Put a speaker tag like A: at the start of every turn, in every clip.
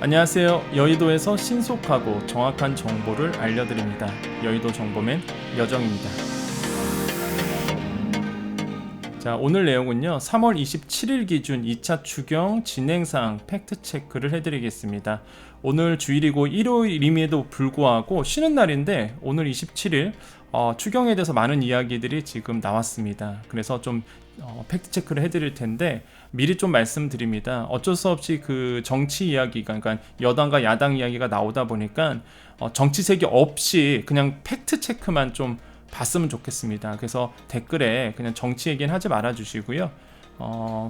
A: 안녕하세요. 여의도에서 신속하고 정확한 정보를 알려드립니다. 여의도 정보맨 여정입니다. 자, 오늘 내용은요. 3월 27일 기준 2차 추경 진행사항 팩트체크를 해드리겠습니다. 오늘 주일이고 일요일임에도 불구하고 쉬는 날인데 오늘 27일 추경에 대해서 많은 이야기들이 지금 나왔습니다. 그래서 좀 팩트체크를 해드릴 텐데 미리 좀 말씀드립니다. 어쩔 수 없이 그 정치 이야기가, 그러니까 여당과 야당 이야기가 나오다 보니까 정치색이 없이 그냥 팩트체크만 좀 봤으면 좋겠습니다. 그래서 댓글에 그냥 정치 얘기는 하지 말아 주시고요.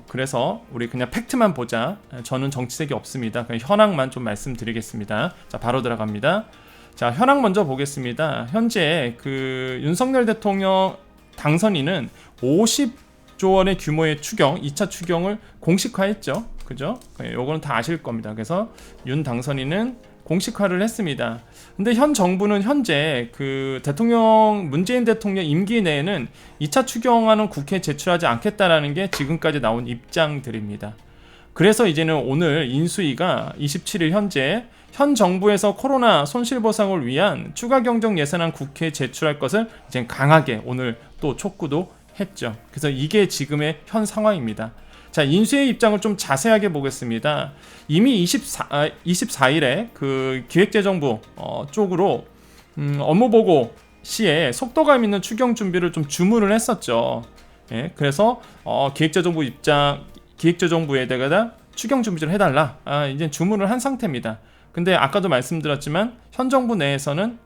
A: 그래서 우리 그냥 팩트만 보자. 저는 정치색이 없습니다. 그냥 현황만 좀 말씀드리겠습니다. 자, 바로 들어갑니다. 자, 현황 먼저 보겠습니다. 현재 그 윤석열 대통령 당선인은 50조 원의 규모의 추경, 2차 추경을 공식화했죠. 그죠? 요거는 다 아실 겁니다. 그래서 윤 당선인은 공식화를 했습니다. 근데 현 정부는 현재 그 문재인 대통령 임기 내에는 2차 추경안은 국회에 제출하지 않겠다라는 게 지금까지 나온 입장들입니다. 그래서 이제는 오늘 인수위가 27일 현재 현 정부에서 코로나 손실보상을 위한 추가 경정 예산안 국회에 제출할 것을 이제 강하게 오늘 또 촉구도 했죠. 그래서 이게 지금의 현 상황입니다. 자, 인수위의 입장을 좀 자세하게 보겠습니다. 이미 24일에 그 기획재정부 쪽으로 업무보고 시에 속도감 있는 추경 준비를 좀 주문을 했었죠. 예, 그래서 기획재정부에다가 추경 준비 좀 해달라. 이제 주문을 한 상태입니다. 근데 아까도 말씀드렸지만 현 정부 내에서는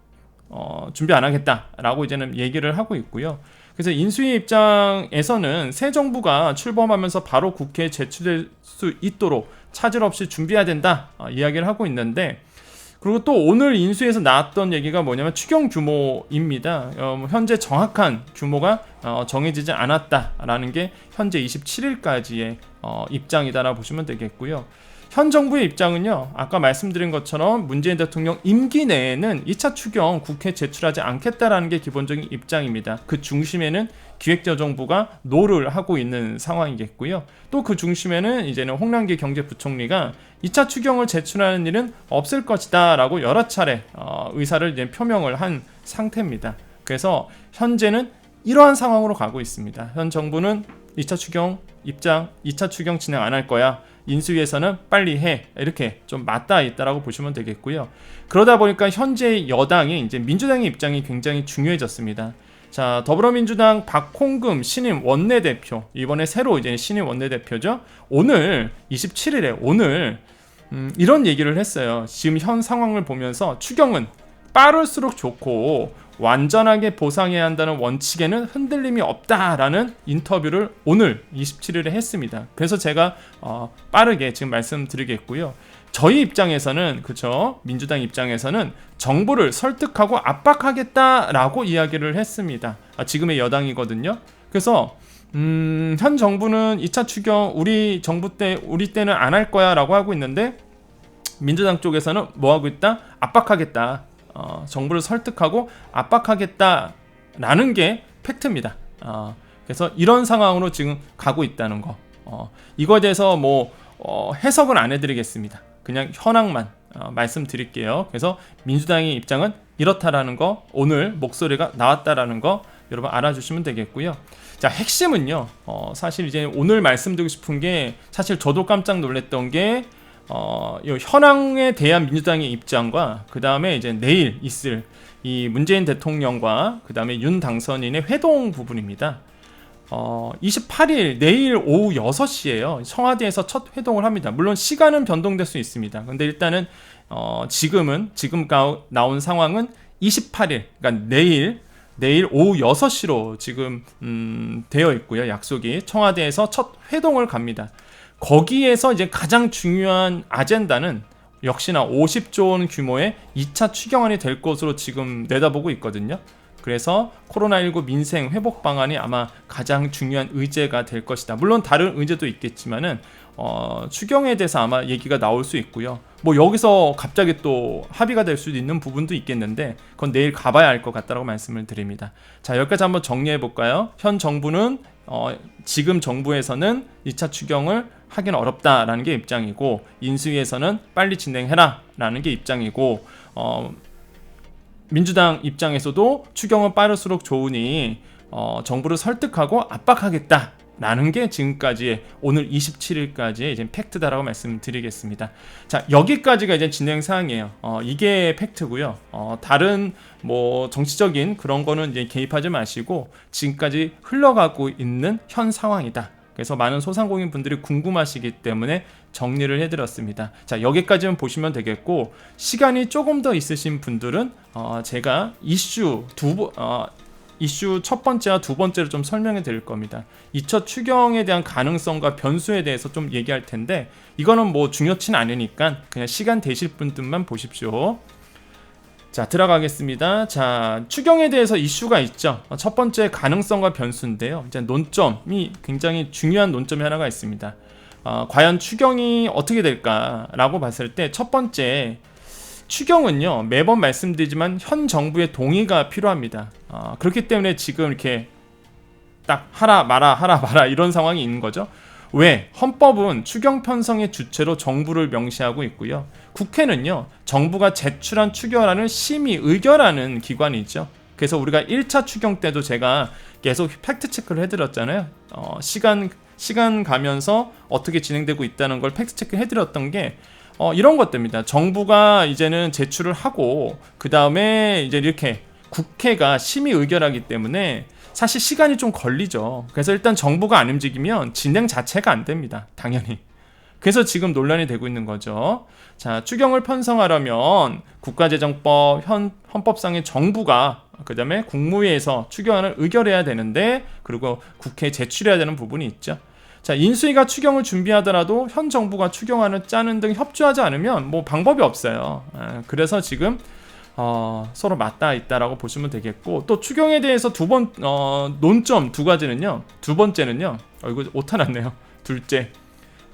A: 준비 안 하겠다라고 이제는 얘기를 하고 있고요. 그래서 인수위 입장에서는 새 정부가 출범하면서 바로 국회에 제출될 수 있도록 차질 없이 준비해야 된다 이야기를 하고 있는데, 그리고 또 오늘 인수위에서 나왔던 얘기가 뭐냐면 추경 규모입니다. 현재 정확한 규모가 정해지지 않았다라는 게 현재 27일까지의 입장이다라고 보시면 되겠고요. 현 정부의 입장은요, 아까 말씀드린 것처럼 문재인 대통령 임기 내에는 2차 추경 국회에 제출하지 않겠다라는 게 기본적인 입장입니다. 그 중심에는 기획재정부가 노를 하고 있는 상황이겠고요. 또 그 중심에는 이제는 홍남기 경제부총리가 2차 추경을 제출하는 일은 없을 것이다 라고 여러 차례 의사를 이제 표명을 한 상태입니다. 그래서 현재는 이러한 상황으로 가고 있습니다. 현 정부는 2차 추경 입장, 2차 추경 진행 안 할 거야. 인수위에서는 빨리 해. 이렇게 좀 맞닿아 있다라고 보시면 되겠고요. 그러다 보니까 현재 여당이 이제 민주당의 입장이 굉장히 중요해졌습니다. 자, 더불어민주당 박홍금 신임 원내대표, 이번에 새로 이제 신임 원내대표죠. 오늘 27일에 오늘 이런 얘기를 했어요. 지금 현 상황을 보면서 추경은 빠를수록 좋고 완전하게 보상해야 한다는 원칙에는 흔들림이 없다라는 인터뷰를 오늘 27일에 했습니다. 그래서 제가 빠르게 지금 말씀드리겠고요. 저희 입장에서는, 그렇죠, 민주당 입장에서는 정부를 설득하고 압박하겠다라고 이야기를 했습니다. 지금의 여당이거든요. 그래서 현 정부는 2차 추경 우리 때는 안 할 거야 라고 하고 있는데, 민주당 쪽에서는 뭐 하고 있다? 압박하겠다. 정부를 설득하고 압박하겠다라는 게 팩트입니다. 그래서 이런 상황으로 지금 가고 있다는 거. 이거에 대해서 해석은 안 해드리겠습니다. 그냥 현황만 말씀드릴게요. 그래서 민주당의 입장은 이렇다라는 거, 오늘 목소리가 나왔다라는 거 여러분 알아주시면 되겠고요. 자, 핵심은요. 사실 이제 오늘 말씀드리고 싶은 게, 사실 저도 깜짝 놀랐던 게 현황에 대한 민주당의 입장과 그 다음에 이제 내일 있을 이 문재인 대통령과 그 다음에 윤 당선인의 회동 부분입니다. 28일 내일 오후 6시에요. 청와대에서 첫 회동을 합니다. 물론 시간은 변동될 수 있습니다. 근데 일단은 지금 나온 상황은 28일, 그러니까 내일 오후 6시로 지금 되어 있고요. 약속이 청와대에서 첫 회동을 갑니다. 거기에서 이제 가장 중요한 아젠다는 역시나 50조 원 규모의 2차 추경안이 될 것으로 지금 내다보고 있거든요. 그래서 코로나19 민생 회복 방안이 아마 가장 중요한 의제가 될 것이다. 물론 다른 의제도 있겠지만은 추경에 대해서 아마 얘기가 나올 수 있고요. 뭐 여기서 갑자기 또 합의가 될 수도 있는 부분도 있겠는데 그건 내일 가봐야 알 것 같다고 말씀을 드립니다. 자, 여기까지 한번 정리해 볼까요? 현 정부는 지금 정부에서는 2차 추경을 하기는 어렵다라는 게 입장이고, 인수위에서는 빨리 진행해라 라는 게 입장이고, 민주당 입장에서도 추경은 빠를수록 좋으니 정부를 설득하고 압박하겠다 라는 게 지금까지의, 오늘 27일까지의 이제 팩트다라고 말씀드리겠습니다. 자, 여기까지가 이제 진행 사항이에요. 이게 팩트고요. 다른 뭐 정치적인 그런 거는 이제 개입하지 마시고 지금까지 흘러가고 있는 현 상황이다. 그래서 많은 소상공인 분들이 궁금하시기 때문에 정리를 해드렸습니다. 자, 여기까지만 보시면 되겠고, 시간이 조금 더 있으신 분들은 제가 이슈 첫 번째와 두 번째로 좀 설명해 드릴 겁니다. 2차 추경에 대한 가능성과 변수에 대해서 좀 얘기할 텐데, 이거는 뭐 중요치는 않으니까 그냥 시간 되실 분들만 보십시오. 자, 들어가겠습니다. 자, 추경에 대해서 이슈가 있죠. 첫 번째 가능성과 변수인데요. 이제 논점이 굉장히 중요한 논점이 하나가 있습니다. 과연 추경이 어떻게 될까라고 봤을 때 첫 번째, 추경은요, 매번 말씀드리지만 현 정부의 동의가 필요합니다. 그렇기 때문에 지금 이렇게 딱 하라 마라 이런 상황이 있는 거죠. 왜? 헌법은 추경 편성의 주체로 정부를 명시하고 있고요. 국회는요, 정부가 제출한 추경안을 심의 의결하는 기관이죠. 그래서 우리가 1차 추경 때도 제가 계속 팩트 체크를 해드렸잖아요. 시간 가면서 어떻게 진행되고 있다는 걸 팩트 체크 해드렸던 게 이런 것들입니다. 정부가 이제는 제출을 하고 그 다음에 이제 이렇게 국회가 심의 의결하기 때문에 사실 시간이 좀 걸리죠. 그래서 일단 정부가 안 움직이면 진행 자체가 안 됩니다. 당연히. 그래서 지금 논란이 되고 있는 거죠. 자, 추경을 편성하려면 국가재정법, 헌법상의 정부가 그 다음에 국무회에서 추경안을 의결해야 되는데, 그리고 국회에 제출해야 되는 부분이 있죠. 자, 인수위가 추경을 준비하더라도 현 정부가 추경안을 짜는 등 협조하지 않으면 뭐 방법이 없어요. 그래서 지금 서로 맞닿아 있다라고 보시면 되겠고, 또 추경에 대해서 논점 두 가지는요. 두 번째는요. 이거 오타 났네요. 둘째,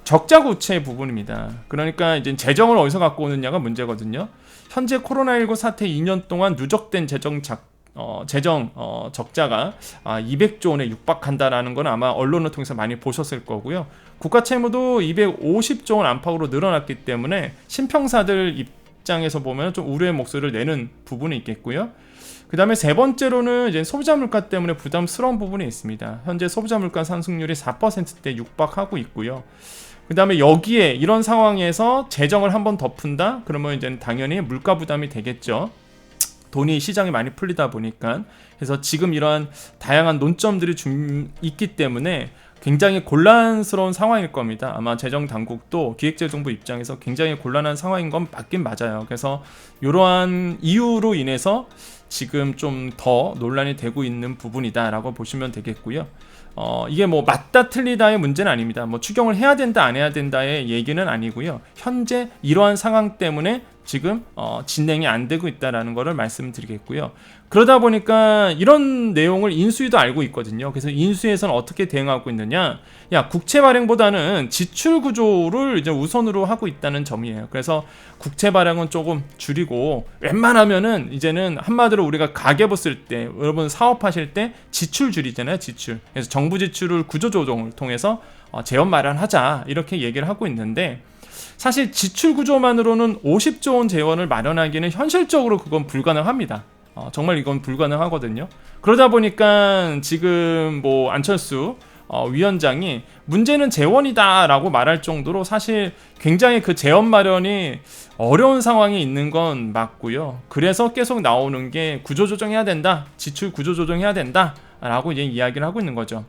A: 적자구체 부분입니다. 그러니까 이제 재정을 어디서 갖고 오느냐가 문제거든요. 현재 코로나19 사태 2년 동안 누적된 재정 적자가 200조 원에 육박한다라는 건 아마 언론을 통해서 많이 보셨을 거고요. 국가 채무도 250조 원 안팎으로 늘어났기 때문에 신평사들 입장에서 보면 좀 우려의 목소리를 내는 부분이 있겠고요. 그 다음에 세 번째로는 이제 소비자 물가 때문에 부담스러운 부분이 있습니다. 현재 소비자 물가 상승률이 4%대 육박하고 있고요. 그 다음에 여기에 이런 상황에서 재정을 한번 더 푼다? 그러면 이제 당연히 물가 부담이 되겠죠. 돈이 시장에 많이 풀리다 보니까. 그래서 지금 이러한 다양한 논점들이 있기 때문에 굉장히 곤란스러운 상황일 겁니다. 아마 재정당국도 기획재정부 입장에서 굉장히 곤란한 상황인 건 맞긴 맞아요. 그래서 이러한 이유로 인해서 지금 좀 더 논란이 되고 있는 부분이다라고 보시면 되겠고요. 이게 뭐 맞다 틀리다의 문제는 아닙니다. 뭐 추경을 해야 된다 안 해야 된다의 얘기는 아니고요. 현재 이러한 상황 때문에 지금 진행이 안 되고 있다라는 것을 말씀드리겠고요. 그러다 보니까 이런 내용을 인수위도 알고 있거든요. 그래서 인수위에서는 어떻게 대응하고 있느냐? 야, 국채 발행보다는 지출 구조를 이제 우선으로 하고 있다는 점이에요. 그래서 국채 발행은 조금 줄이고, 웬만하면은 이제는 한마디로 우리가 가계부 쓸 때, 여러분 사업하실 때 지출 줄이잖아요, 지출. 그래서 정부 지출을 구조 조정을 통해서 재원 마련하자 이렇게 얘기를 하고 있는데, 사실 지출 구조만으로는 50조 원 재원을 마련하기는 현실적으로 그건 불가능합니다. 정말 이건 불가능하거든요. 그러다 보니까 지금 뭐 안철수 위원장이 문제는 재원이다라고 말할 정도로 사실 굉장히 그 재원 마련이 어려운 상황이 있는 건 맞고요. 그래서 계속 나오는 게 구조조정해야 된다, 지출 구조조정해야 된다라고 이제 이야기를 하고 있는 거죠.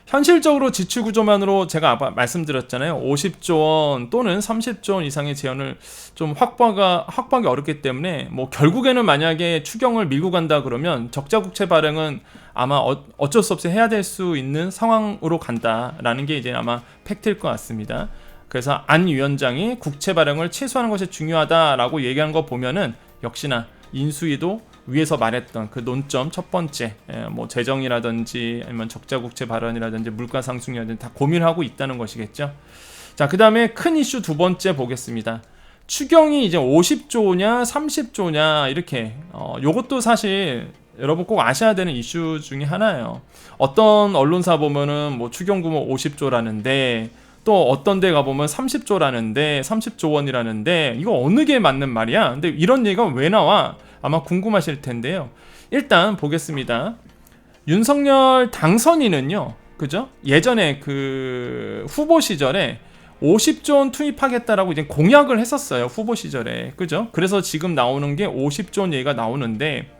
A: 현실적으로 지출 구조만으로 제가 아까 말씀드렸잖아요. 50조 원 또는 30조 원 이상의 재원을 좀 확보하기 어렵기 때문에, 뭐 결국에는 만약에 추경을 밀고 간다 그러면 적자 국채 발행은 아마 어쩔 수 없이 해야 될 수 있는 상황으로 간다라는 게 이제 아마 팩트일 것 같습니다. 그래서 안 위원장이 국채 발행을 최소화하는 것이 중요하다라고 얘기한 거 보면은 역시나 인수위도 위에서 말했던 그 논점 첫 번째, 뭐 재정이라든지 아니면 적자 국채 발언이라든지 물가 상승이라든지 다 고민하고 있다는 것이겠죠. 자, 그 다음에 큰 이슈 두 번째 보겠습니다. 추경이 이제 50조냐 30조냐 이렇게 요것도 사실 여러분 꼭 아셔야 되는 이슈 중에 하나예요. 어떤 언론사 보면은 뭐 추경 규모 50조라는데 또 어떤 데 가보면 30조라는데 30조 원이라는데 이거 어느 게 맞는 말이야? 근데 이런 얘기가 왜 나와? 아마 궁금하실 텐데요. 일단 보겠습니다. 윤석열 당선인은요, 그죠? 예전에 그 후보 시절에 50조 원 투입하겠다라고 이제 공약을 했었어요. 후보 시절에. 그죠? 그래서 지금 나오는 게 50조 원 얘기가 나오는데,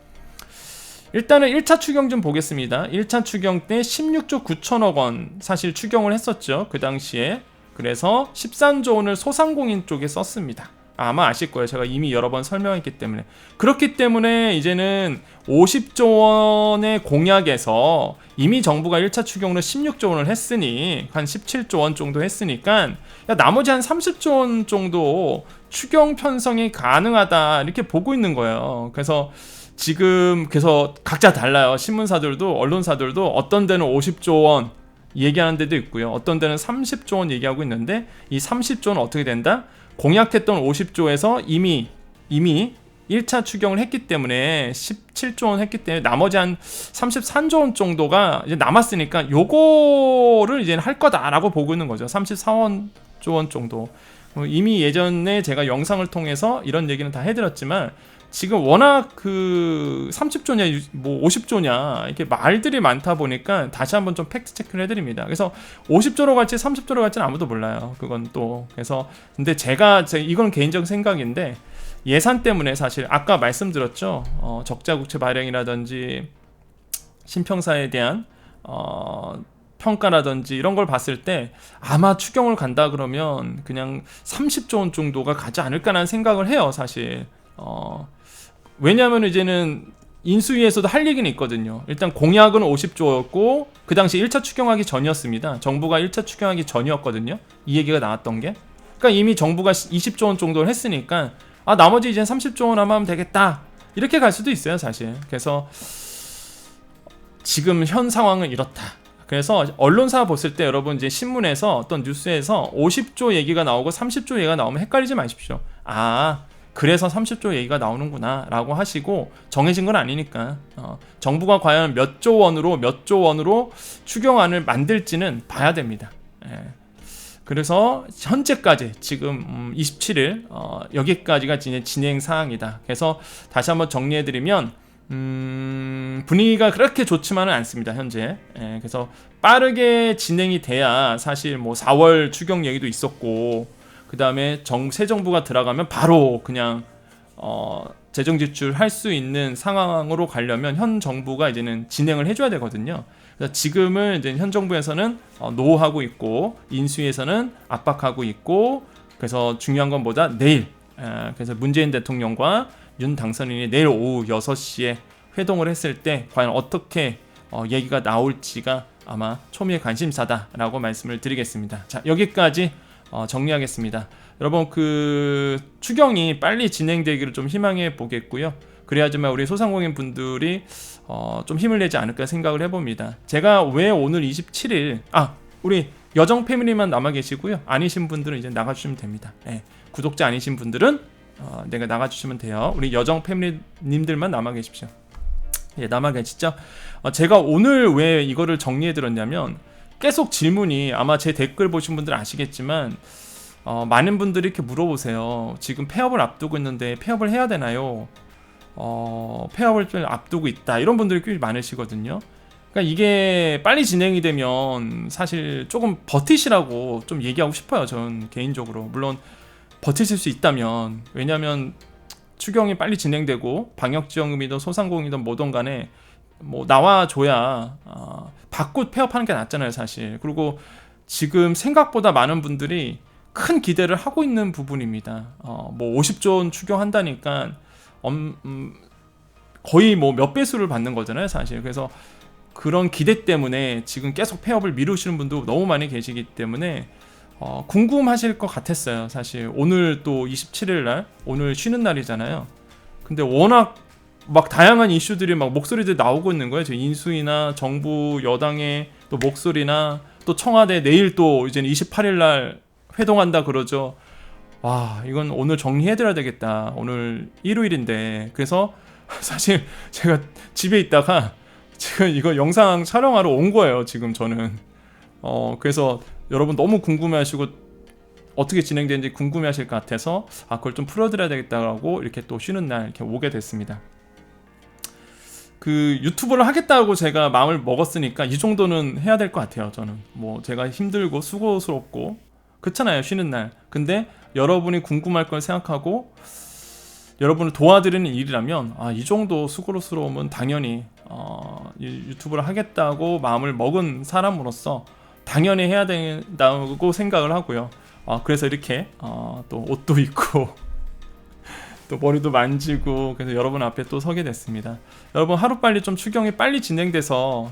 A: 일단은 1차 추경 좀 보겠습니다. 1차 추경 때 16조 9천억 원 사실 추경을 했었죠. 그 당시에. 그래서 13조 원을 소상공인 쪽에 썼습니다. 아마 아실 거예요. 제가 이미 여러 번 설명했기 때문에. 그렇기 때문에 이제는 50조 원의 공약에서 이미 정부가 1차 추경으로 16조 원을 했으니 한 17조 원 정도 했으니까 야, 나머지 한 30조 원 정도 추경 편성이 가능하다 이렇게 보고 있는 거예요. 그래서 지금 그래서 각자 달라요. 신문사들도 언론사들도 어떤 데는 50조 원 얘기하는 데도 있고요. 어떤 데는 30조 원 얘기하고 있는데 이 30조 원 어떻게 된다? 공약했던 50조에서 이미 1차 추경을 했기 때문에 17조 원 했기 때문에 나머지 한 33조 원 정도가 이제 남았으니까 요거를 이제 할 거다라고 보고 있는 거죠. 34조 원 정도. 이미 예전에 제가 영상을 통해서 이런 얘기는 다 해드렸지만 지금 워낙 그 30조냐 뭐 50조냐 이렇게 말들이 많다 보니까 다시 한번 좀 팩트 체크를 해드립니다. 그래서 50조로 갈지 30조로 갈지는 아무도 몰라요. 그건 또 그래서 근데 이건 개인적 생각인데 예산 때문에 사실 아까 말씀드렸죠. 적자국채 발행이라든지 신평사에 대한 평가라든지 이런 걸 봤을 때 아마 추경을 간다 그러면 그냥 30조 원 정도가 가지 않을까라는 생각을 해요. 사실. 왜냐하면 이제는 인수위에서도 할 얘기는 있거든요. 일단 공약은 50조였고 그 당시 1차 추경하기 전이었습니다. 정부가 1차 추경하기 전이었거든요. 이 얘기가 나왔던 게. 그러니까 이미 정부가 20조 원 정도를 했으니까 나머지 이제 30조 원 하면 되겠다. 이렇게 갈 수도 있어요, 사실. 그래서 지금 현 상황은 이렇다. 그래서 언론사 봤을 때 여러분 이제 신문에서 어떤 뉴스에서 50조 얘기가 나오고 30조 얘기가 나오면 헷갈리지 마십시오. 그래서 30조 얘기가 나오는구나 라고 하시고 정해진 건 아니니까 정부가 과연 몇 조 원으로 추경안을 만들지는 봐야 됩니다. 그래서 현재까지 지금 27일 여기까지가 진행 사항이다. 그래서 다시 한번 정리해드리면 분위기가 그렇게 좋지만은 않습니다. 현재. 그래서 빠르게 진행이 돼야 사실 뭐 4월 추경 얘기도 있었고 그 다음에 새 정부가 들어가면 바로 그냥 재정 지출할 수 있는 상황으로 가려면 현 정부가 이제는 진행을 해줘야 되거든요. 그래서 지금은 이제 현 정부에서는 노하고 있고 인수위에서는 압박하고 있고 그래서 중요한 건 뭐다? 내일 그래서 문재인 대통령과 윤 당선인이 내일 오후 6시에 회동을 했을 때 과연 어떻게 얘기가 나올지가 아마 초미의 관심사다라고 말씀을 드리겠습니다. 자, 여기까지 정리하겠습니다. 여러분 그 추경이 빨리 진행되기를 좀 희망해 보겠고요. 그래야지만 우리 소상공인 분들이 좀 힘을 내지 않을까 생각을 해봅니다. 제가 왜 오늘 27일 우리 여정 패밀리만 남아 계시고요. 아니신 분들은 이제 나가주시면 됩니다. 구독자 아니신 분들은 내가 나가주시면 돼요. 우리 여정 패밀리님들만 남아 계십시오. 남아 계시죠? 제가 오늘 왜 이거를 정리해 드렸냐면 계속 질문이 아마 제 댓글 보신 분들 아시겠지만 많은 분들이 이렇게 물어보세요. 지금 폐업을 앞두고 있는데 폐업을 해야 되나요? 폐업을 좀 앞두고 있다. 이런 분들이 꽤 많으시거든요. 그러니까 이게 빨리 진행이 되면 사실 조금 버티시라고 좀 얘기하고 싶어요. 저는 개인적으로. 물론 버티실 수 있다면. 왜냐하면 추경이 빨리 진행되고 방역지원금이든 소상공인이든 뭐든 간에 뭐 나와줘야 받고 폐업하는 게 낫잖아요, 사실. 그리고 지금 생각보다 많은 분들이 큰 기대를 하고 있는 부분입니다. 뭐 50조 원 추경한다니까 거의 뭐 몇 배수를 받는 거잖아요, 사실. 그래서 그런 기대 때문에 지금 계속 폐업을 미루시는 분도 너무 많이 계시기 때문에 궁금하실 것 같았어요, 사실. 오늘 또 27일 날 오늘 쉬는 날이잖아요. 근데 워낙 막 다양한 이슈들이 막 목소리들이 나오고 있는 거예요. 저 인수위나 정부 여당의 또 목소리나 또 청와대 내일 또 이제 28일 날 회동한다 그러죠. 와, 이건 오늘 정리해드려야 되겠다. 오늘 일요일인데. 그래서 사실 제가 집에 있다가 지금 이거 영상 촬영하러 온 거예요. 지금 저는. 그래서 여러분 너무 궁금해하시고 어떻게 진행되는지 궁금해하실 것 같아서 그걸 좀 풀어드려야 되겠다고 이렇게 또 쉬는 날 이렇게 오게 됐습니다. 그 유튜브를 하겠다고 제가 마음을 먹었으니까 이 정도는 해야 될 것 같아요. 저는 뭐 제가 힘들고 수고스럽고 그렇잖아요, 쉬는 날. 근데 여러분이 궁금할 걸 생각하고 여러분을 도와드리는 일이라면 이 정도 수고스러움은 당연히 유튜브를 하겠다고 마음을 먹은 사람으로서 당연히 해야 된다고 생각을 하고요. 그래서 이렇게 또 옷도 입고 또 머리도 만지고 그래서 여러분 앞에 또 서게 됐습니다. 여러분 하루빨리 좀 추경이 빨리 진행돼서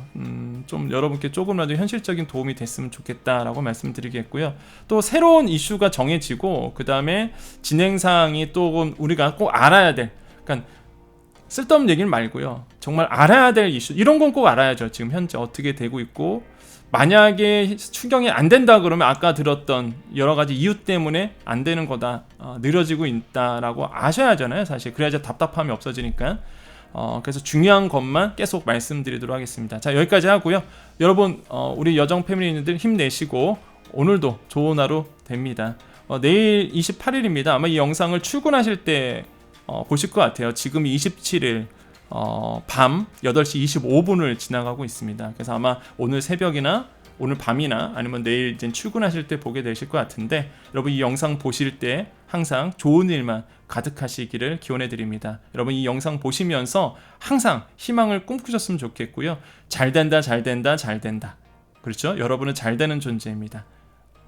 A: 좀 여러분께 조금이라도 현실적인 도움이 됐으면 좋겠다라고 말씀드리겠고요. 또 새로운 이슈가 정해지고 그 다음에 진행사항이 또 우리가 꼭 알아야 될, 그러니까 쓸데없는 얘기는 말고요. 정말 알아야 될 이슈, 이런 건 꼭 알아야죠. 지금 현재 어떻게 되고 있고, 만약에 추경이 안 된다 그러면 아까 들었던 여러 가지 이유 때문에 안 되는 거다, 느려지고 있다라고 아셔야 하잖아요. 사실 그래야지 답답함이 없어지니까. 그래서 중요한 것만 계속 말씀드리도록 하겠습니다. 자, 여기까지 하고요. 여러분, 우리 여정 패밀리님들 힘내시고 오늘도 좋은 하루 됩니다. 내일 28일입니다. 아마 이 영상을 출근하실 때 보실 것 같아요. 지금 27일 밤 8시 25분을 지나가고 있습니다. 그래서 아마 오늘 새벽이나 오늘 밤이나 아니면 내일 이제 출근하실 때 보게 되실 것 같은데, 여러분 이 영상 보실 때 항상 좋은 일만 가득하시기를 기원해 드립니다. 여러분 이 영상 보시면서 항상 희망을 꿈꾸셨으면 좋겠고요. 잘 된다, 잘 된다, 잘 된다. 그렇죠? 여러분은 잘 되는 존재입니다.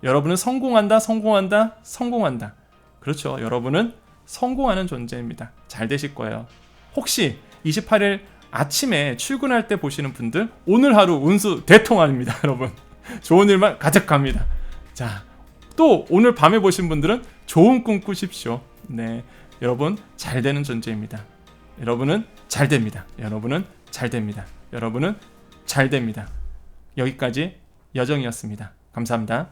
A: 여러분은 성공한다, 성공한다, 성공한다. 그렇죠? 여러분은 성공하는 존재입니다. 잘 되실 거예요. 혹시 28일 아침에 출근할 때 보시는 분들, 오늘 하루 운수 대통합니다. 여러분 좋은 일만 가득합니다. 자, 또 오늘 밤에 보신 분들은 좋은 꿈 꾸십시오. 네, 여러분 잘 되는 존재입니다. 여러분은 잘 됩니다. 여러분은 잘 됩니다. 여러분은 잘 됩니다. 여기까지 여정이었습니다. 감사합니다.